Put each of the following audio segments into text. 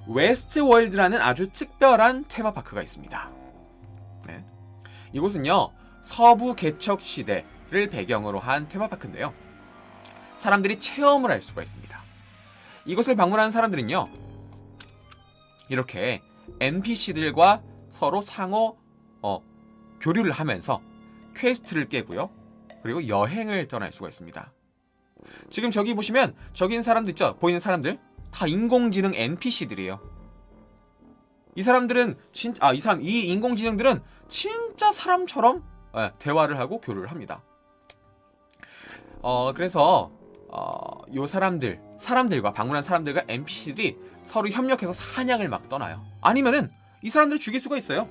웨스트월드라는 아주 특별한 테마파크가 있습니다. 네. 이곳은요, 서부 개척 시대를 배경으로 한 테마파크인데요. 사람들이 체험을 할 수가 있습니다. 이곳을 방문하는 사람들은요, 이렇게 NPC들과 서로 상호 교류를 하면서 퀘스트를 깨고요, 그리고 여행을 떠날 수가 있습니다. 지금 저기 보시면 저기 있는 사람들 있죠? 보이는 사람들 다 인공지능 NPC들이에요. 이 사람들은 이 인공지능들은 진짜 사람처럼 대화를 하고 교류를 합니다. 그래서 요 사람들과 방문한 사람들과 NPC들이 서로 협력해서 사냥을 막 떠나요. 아니면은 이 사람들을 죽일 수가 있어요.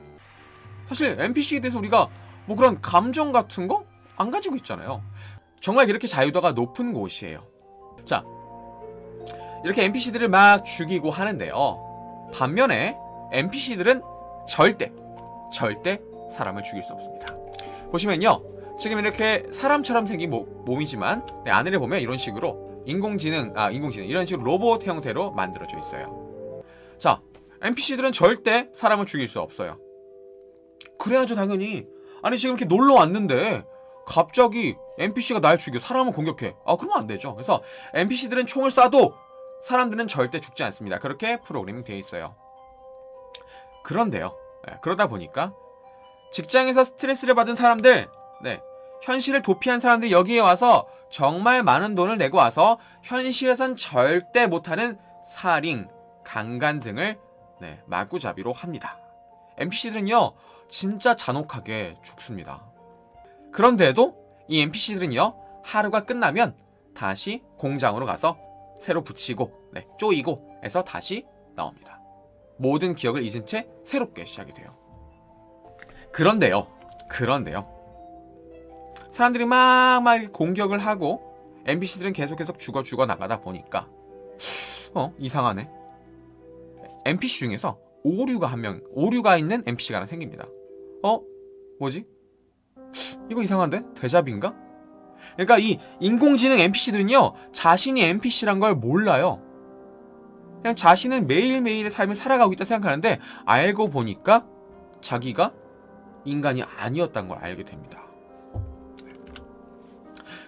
사실 NPC에 대해서 우리가 뭐 그런 감정 같은 거 안 가지고 있잖아요. 정말 그렇게 자유도가 높은 곳이에요. 자, 이렇게 NPC들을 막 죽이고 하는데요. 반면에 NPC들은 절대 사람을 죽일 수 없습니다. 보시면요, 지금 이렇게 사람처럼 생긴 몸이지만 안에를 보면 이런 식으로 인공지능 이런 식으로 로봇 형태로 만들어져 있어요. 자, NPC들은 절대 사람을 죽일 수 없어요. 그래야죠, 당연히. 아니, 지금 이렇게 놀러 왔는데 갑자기 NPC가 날 죽여 사람을 공격해. 그러면 안 되죠. 그래서 NPC들은 총을 쏴도 사람들은 절대 죽지 않습니다. 그렇게 프로그래밍 되어 있어요. 그런데요, 그러다 보니까 직장에서 스트레스를 받은 사람들, 현실을 도피한 사람들이 여기에 와서 정말 많은 돈을 내고 와서 현실에선 절대 못하는 살인, 강간 등을 마구잡이로 합니다. NPC들은요, 진짜 잔혹하게 죽습니다. 그런데도 이 NPC들은요, 하루가 끝나면 다시 공장으로 가서 새로 붙이고 쪼이고 해서 다시 나옵니다. 모든 기억을 잊은 채 새롭게 시작이 돼요. 그런데요, 사람들이 막 공격을 하고 NPC들은 계속 죽어 나가다 보니까 이상하네. NPC 중에서 오류가 있는 NPC가 하나 생깁니다. 뭐지? 이거 이상한데? 데자뷰인가? 그러니까 이 인공지능 NPC들은요, 자신이 NPC란 걸 몰라요. 그냥 자신은 매일매일의 삶을 살아가고 있다 생각하는데 알고 보니까 자기가 인간이 아니었다는 걸 알게 됩니다.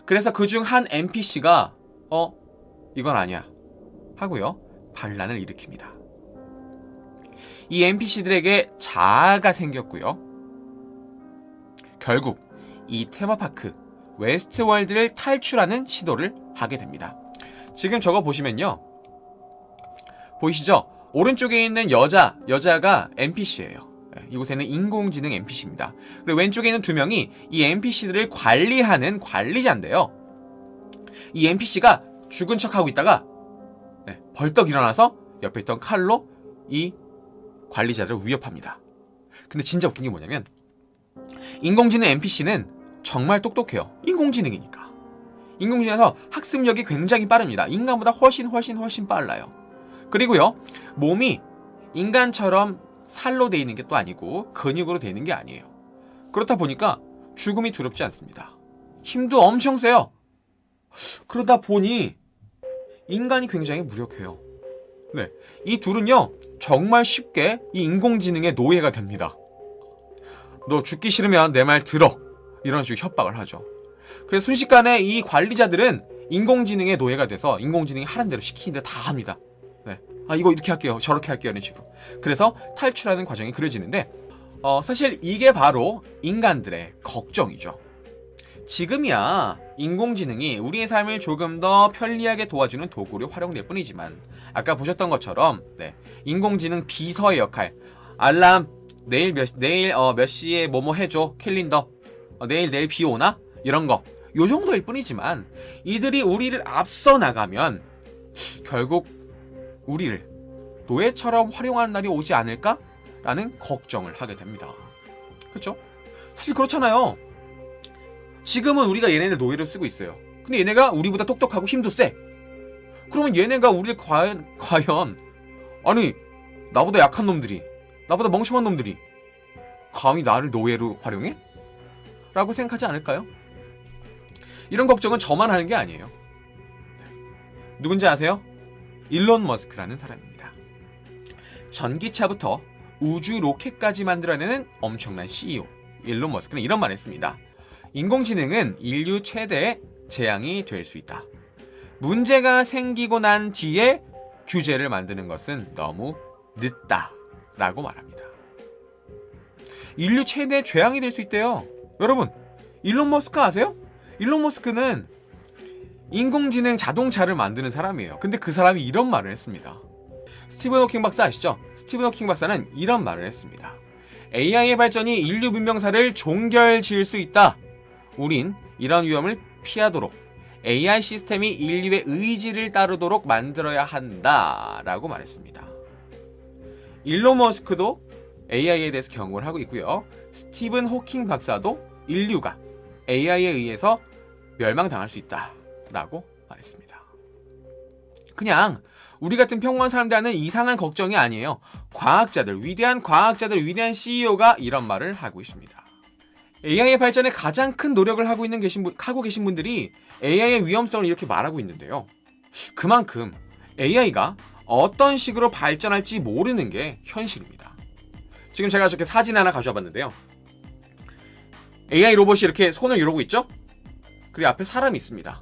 그래서 그중 한 NPC가 이건 아니야 하고요, 반란을 일으킵니다. 이 NPC들에게 자아가 생겼고요, 결국 이 테마파크 웨스트월드를 탈출하는 시도를 하게 됩니다. 지금 저거 보시면요, 보이시죠? 오른쪽에 있는 여자가 NPC예요. 이곳에는 인공지능 NPC입니다. 그리고 왼쪽에 있는 두 명이 이 NPC들을 관리하는 관리자인데요. 이 NPC가 죽은 척하고 있다가 벌떡 일어나서 옆에 있던 칼로 이 관리자를 위협합니다. 근데 진짜 웃긴 게 뭐냐면 인공지능 NPC는 정말 똑똑해요. 인공지능이니까. 인공지능에서 학습력이 굉장히 빠릅니다. 인간보다 훨씬 빨라요. 그리고요, 몸이 인간처럼 살로 돼 있는 게 또 아니고 근육으로 돼 있는 게 아니에요. 그렇다 보니까 죽음이 두렵지 않습니다. 힘도 엄청 세요. 그러다 보니 인간이 굉장히 무력해요. 이 둘은요, 정말 쉽게 이 인공지능의 노예가 됩니다. 너 죽기 싫으면 내 말 들어, 이런 식으로 협박을 하죠. 그래서 순식간에 이 관리자들은 인공지능의 노예가 돼서 인공지능이 하는 대로 시키는 대로 다 합니다. 이거 이렇게 할게요, 저렇게 할게요, 이런 식으로. 그래서 탈출하는 과정이 그려지는데 사실 이게 바로 인간들의 걱정이죠. 지금이야 인공지능이 우리의 삶을 조금 더 편리하게 도와주는 도구로 활용될 뿐이지만, 아까 보셨던 것처럼 인공지능 비서의 역할, 알람, 내일 몇 시에 뭐뭐 해줘, 캘린더, 내일 비 오나? 이런 거, 요 정도일 뿐이지만 이들이 우리를 앞서 나가면 결국 우리를 노예처럼 활용하는 날이 오지 않을까라는 걱정을 하게 됩니다. 그렇죠? 사실 그렇잖아요. 지금은 우리가 얘네를 노예로 쓰고 있어요. 근데 얘네가 우리보다 똑똑하고 힘도 세. 그러면 얘네가 우리를 과연 아니, 나보다 약한 놈들이, 나보다 멍청한 놈들이 감히 나를 노예로 활용해? 라고 생각하지 않을까요? 이런 걱정은 저만 하는 게 아니에요. 누군지 아세요? 일론 머스크라는 사람입니다. 전기차부터 우주 로켓까지 만들어내는 엄청난 CEO 일론 머스크는 이런 말을 했습니다. 인공지능은 인류 최대의 재앙이 될 수 있다. 문제가 생기고 난 뒤에 규제를 만드는 것은 너무 늦다 라고 말합니다. 인류 최대의 재앙이 될 수 있대요. 여러분, 일론 머스크 아세요? 일론 머스크는 인공지능 자동차를 만드는 사람이에요. 근데 그 사람이 이런 말을 했습니다. 스티븐 호킹 박사 아시죠? 스티븐 호킹 박사는 이런 말을 했습니다. AI의 발전이 인류 문명사를 종결지을 수 있다. 우린 이런 위험을 피하도록 AI 시스템이 인류의 의지를 따르도록 만들어야 한다 라고 말했습니다. 일론 머스크도 AI에 대해서 경고를 하고 있고요. 스티븐 호킹 박사도 인류가 AI에 의해서 멸망당할 수 있다 라고 말했습니다. 그냥 우리 같은 평범한 사람들한테는 이상한 걱정이 아니에요. 과학자들, 위대한 과학자들, 위대한 CEO가 이런 말을 하고 있습니다. AI의 발전에 가장 큰 노력을 하고 계신 분들이 AI의 위험성을 이렇게 말하고 있는데요. 그만큼 AI가 어떤 식으로 발전할지 모르는 게 현실입니다. 지금 제가 저렇게 사진 하나 가져와 봤는데요. AI 로봇이 이렇게 손을 이러고 있죠? 그리고 앞에 사람이 있습니다.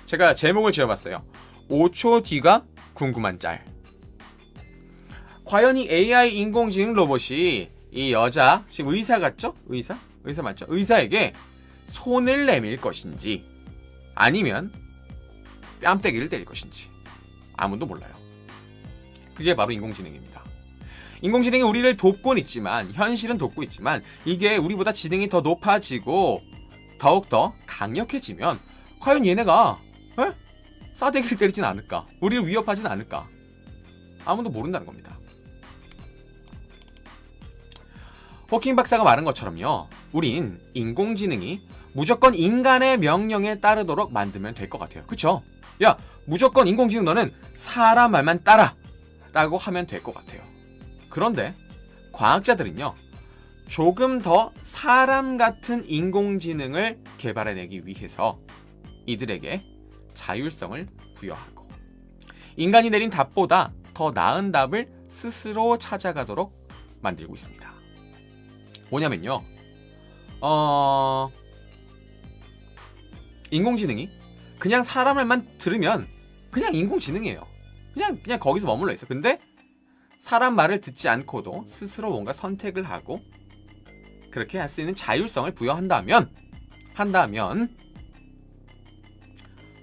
제가 제목을 지어봤어요. 5초 뒤가 궁금한 짤. 과연 이 AI 인공지능 로봇이 이 여자, 지금 의사 같죠? 의사 맞죠? 의사에게 손을 내밀 것인지 아니면 뺨때기를 때릴 것인지 아무도 몰라요. 그게 바로 인공지능입니다. 인공지능이 우리를 돕곤 있지만, 현실은 돕고 있지만, 이게 우리보다 지능이 더 높아지고 더욱더 강력해지면 과연 얘네가 싸대기를 때리진 않을까? 우리를 위협하진 않을까? 아무도 모른다는 겁니다. 호킹 박사가 말한 것처럼요, 우린 인공지능이 무조건 인간의 명령에 따르도록 만들면 될 것 같아요. 그쵸? 야, 무조건 인공지능 너는 사람 말만 따라! 라고 하면 될 것 같아요. 그런데 과학자들은요, 조금 더 사람 같은 인공지능을 개발해내기 위해서 이들에게 자율성을 부여하고 인간이 내린 답보다 더 나은 답을 스스로 찾아가도록 만들고 있습니다. 뭐냐면요, 인공지능이 그냥 사람 말만 들으면 그냥 인공지능이에요. 그냥 거기서 머물러 있어. 근데 사람 말을 듣지 않고도 스스로 뭔가 선택을 하고 그렇게 할 수 있는 자율성을 부여한다면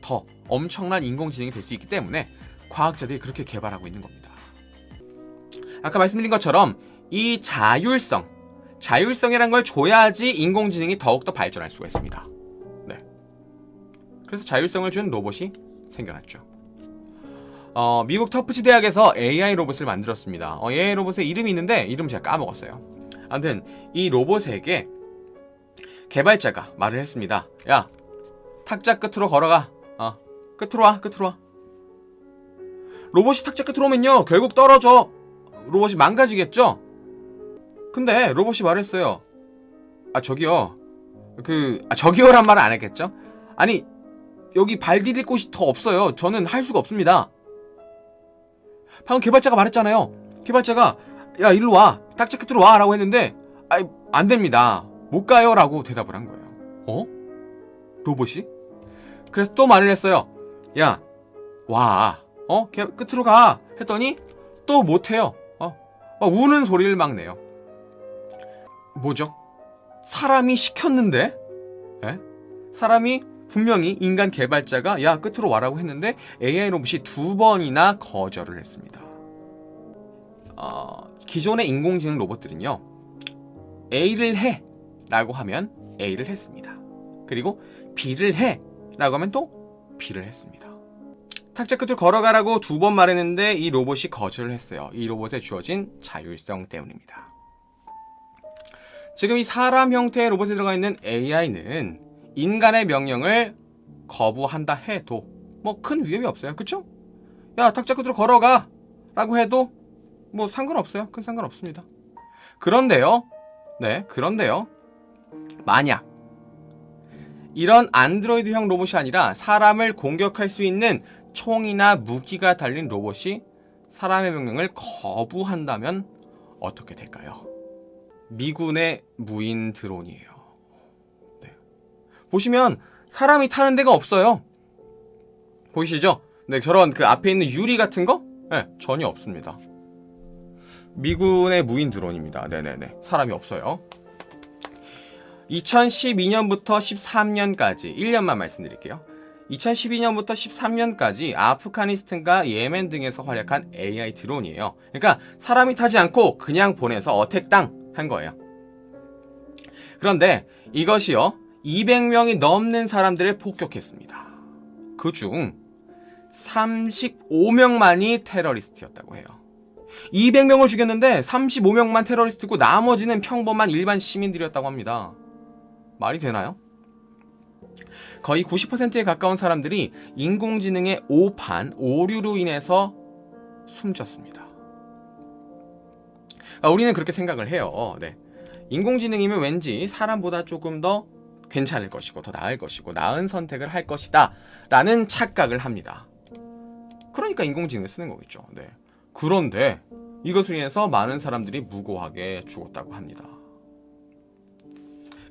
더 엄청난 인공지능이 될 수 있기 때문에 과학자들이 그렇게 개발하고 있는 겁니다. 아까 말씀드린 것처럼 이 자율성이란 걸 줘야지 인공지능이 더욱더 발전할 수가 있습니다. 네. 그래서 자율성을 준 로봇이 생겨났죠. 미국 터프치 대학에서 AI 로봇을 만들었습니다. AI 로봇의 이름이 있는데 이름 제가 까먹었어요. 아무튼 이 로봇에게 개발자가 말을 했습니다. 야, 탁자 끝으로 걸어가. 끝으로 와. 로봇이 탁자 끝으로 오면요, 결국 떨어져. 로봇이 망가지겠죠? 근데 로봇이 말했어요. 저기요. 저기요란 말은 안 했겠죠? 아니, 여기 발 디딜 곳이 더 없어요. 저는 할 수가 없습니다. 방금 개발자가 말했잖아요. 개발자가 야, 일로 와. 탁자 끝으로 와. 라고 했는데 안 됩니다. 못 가요. 라고 대답을 한 거예요. 로봇이? 그래서 또 말을 했어요. 야, 와. 끝으로 가. 했더니 또 못해요. 우는 소리를 막 내요. 뭐죠? 사람이 시켰는데? 사람이 분명히 인간 개발자가 야, 끝으로 와라고 했는데 AI 로봇이 2번이나 거절을 했습니다. 기존의 인공지능 로봇들은요, A를 해 라고 하면 A를 했습니다. 그리고 B를 해 라고 하면 또 B를 했습니다. 탁자 끝을 걸어가라고 2번 말했는데 이 로봇이 거절을 했어요. 이 로봇에 주어진 자율성 때문입니다. 지금 이 사람 형태의 로봇에 들어가 있는 AI는 인간의 명령을 거부한다 해도 뭐 큰 위험이 없어요. 그쵸? 야, 탁자 끝으로 걸어가 라고 해도 뭐 상관없어요. 큰 상관없습니다. 그런데요, 만약 이런 안드로이드형 로봇이 아니라 사람을 공격할 수 있는 총이나 무기가 달린 로봇이 사람의 명령을 거부한다면 어떻게 될까요? 미군의 무인 드론이에요. 네. 보시면 사람이 타는 데가 없어요. 보이시죠? 네, 저런 그 앞에 있는 유리 같은 거? 네, 전혀 없습니다. 미군의 무인 드론입니다. 네네네. 사람이 없어요. 2012년부터 13년까지 1년만 말씀드릴게요. 2012년부터 13년까지 아프가니스탄과 예멘 등에서 활약한 AI 드론이에요. 그러니까 사람이 타지 않고 그냥 보내서 어택당 한 거예요. 그런데 이것이요, 200명이 넘는 사람들을 폭격했습니다. 그중 35명만이 테러리스트였다고 해요. 200명을 죽였는데 35명만 테러리스트고 나머지는 평범한 일반 시민들이었다고 합니다. 말이 되나요? 거의 90%에 가까운 사람들이 인공지능의 오류로 인해서 숨졌습니다. 우리는 그렇게 생각을 해요. 네. 인공지능이면 왠지 사람보다 조금 더 괜찮을 것이고 더 나을 것이고 나은 선택을 할 것이다 라는 착각을 합니다. 그러니까 인공지능을 쓰는 거겠죠. 네. 그런데 이것으로 인해서 많은 사람들이 무고하게 죽었다고 합니다.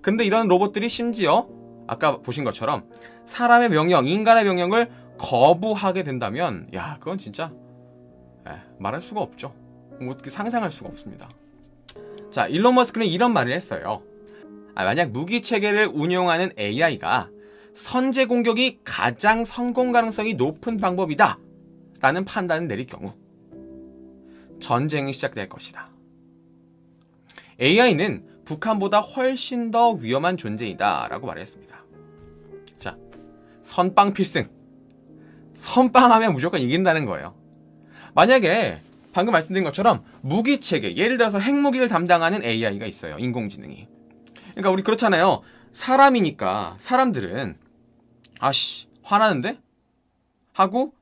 근데 이런 로봇들이 심지어 아까 보신 것처럼 사람의 명령, 인간의 명령을 거부하게 된다면, 야, 그건 진짜 말할 수가 없죠. 뭐 어떻게 상상할 수가 없습니다. 자, 일론 머스크는 이런 말을 했어요. 만약 무기 체계를 운용하는 AI가 선제 공격이 가장 성공 가능성이 높은 방법이다 라는 판단을 내릴 경우 전쟁이 시작될 것이다. AI는 북한보다 훨씬 더 위험한 존재이다 라고 말했습니다. 자, 선빵 필승. 선빵하면 무조건 이긴다는 거예요. 만약에 방금 말씀드린 것처럼 무기체계, 예를 들어서 핵무기를 담당하는 AI가 있어요. 인공지능이. 그러니까 우리 그렇잖아요. 사람이니까 사람들은 아씨 화나는데? 하고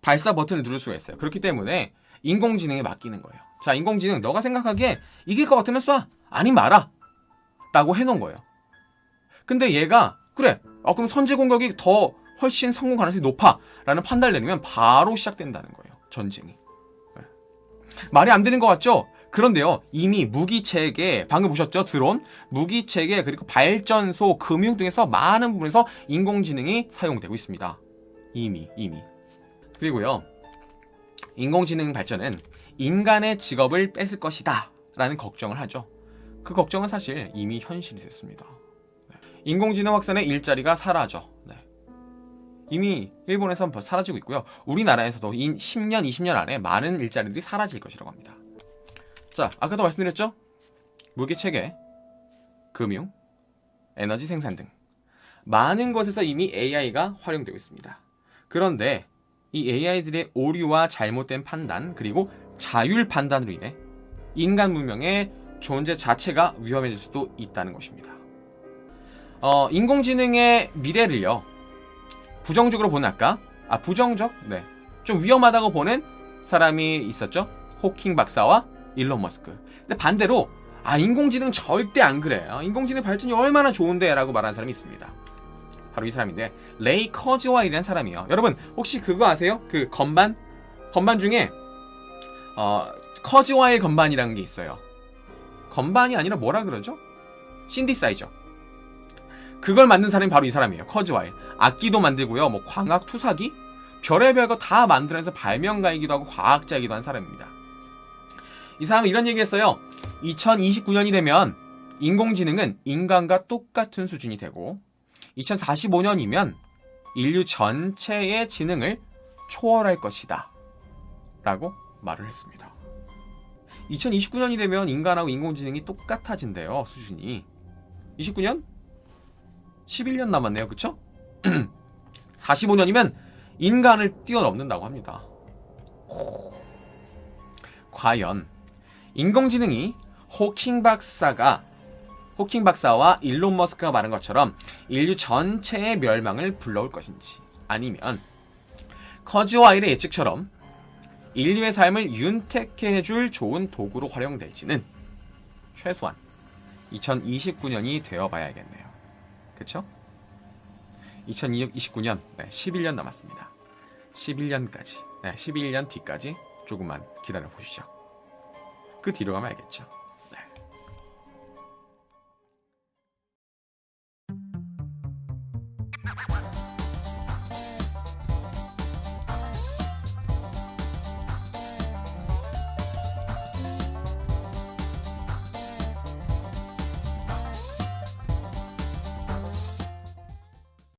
발사 버튼을 누를 수가 있어요. 그렇기 때문에 인공지능에 맡기는 거예요. 자, 인공지능 너가 생각하기에 이길 것 같으면 쏴. 아니 마라. 라고 해놓은 거예요. 근데 얘가 그래. 그럼 선제 공격이 더 훨씬 성공 가능성이 높아. 라는 판단을 내리면 바로 시작된다는 거예요. 전쟁이. 네. 말이 안 되는 것 같죠? 그런데요. 이미 무기체계, 방금 보셨죠? 드론, 무기체계, 그리고 발전소, 금융 등에서 많은 부분에서 인공지능이 사용되고 있습니다. 이미. 그리고요. 인공지능 발전은 인간의 직업을 뺏을 것이다 라는 걱정을 하죠. 그 걱정은 사실 이미 현실이 됐습니다. 인공지능 확산의 일자리가 사라져. 네. 이미 일본에서는 벌써 사라지고 있고요. 우리나라에서도 10년, 20년 안에 많은 일자리들이 사라질 것이라고 합니다. 자, 아까도 말씀드렸죠? 무기체계, 금융, 에너지 생산 등 많은 곳에서 이미 AI가 활용되고 있습니다. 그런데 이 AI들의 오류와 잘못된 판단, 그리고 자율 판단으로 인해 인간 문명의 존재 자체가 위험해질 수도 있다는 것입니다. 인공지능의 미래를요, 부정적으로 보는 부정적? 네. 좀 위험하다고 보는 사람이 있었죠? 호킹 박사와 일론 머스크. 근데 반대로, 인공지능 절대 안 그래. 인공지능 발전이 얼마나 좋은데? 라고 말하는 사람이 있습니다. 바로 이 사람인데, 레이 커즈와일이라는 사람이에요. 여러분, 혹시 그거 아세요? 그 건반 중에, 커즈와일 건반이라는 게 있어요. 건반이 아니라 뭐라 그러죠? 신디사이저. 그걸 만든 사람이 바로 이 사람이에요. 커즈와일. 악기도 만들고요. 뭐 광학 투사기? 별의별 거 다 만들어내서 발명가이기도 하고 과학자이기도 한 사람입니다. 이 사람은 이런 얘기했어요. 2029년이 되면 인공지능은 인간과 똑같은 수준이 되고 2045년이면 인류 전체의 지능을 초월할 것이다 라고 말을 했습니다. 2029년이 되면 인간하고 인공지능이 똑같아진대요. 수준이. 29년? 11년 남았네요. 그쵸? 45년이면 인간을 뛰어넘는다고 합니다. 과연 인공지능이 호킹 박사와 일론 머스크가 말한 것처럼 인류 전체의 멸망을 불러올 것인지, 아니면 커즈와일의 예측처럼 인류의 삶을 윤택해 해줄 좋은 도구로 활용될지는 최소한 2029년이 되어봐야겠네요. 그쵸? 2029년 11년 남았습니다. 11년 뒤까지 조금만 기다려 보시죠. 그 뒤로 가면 알겠죠. 네.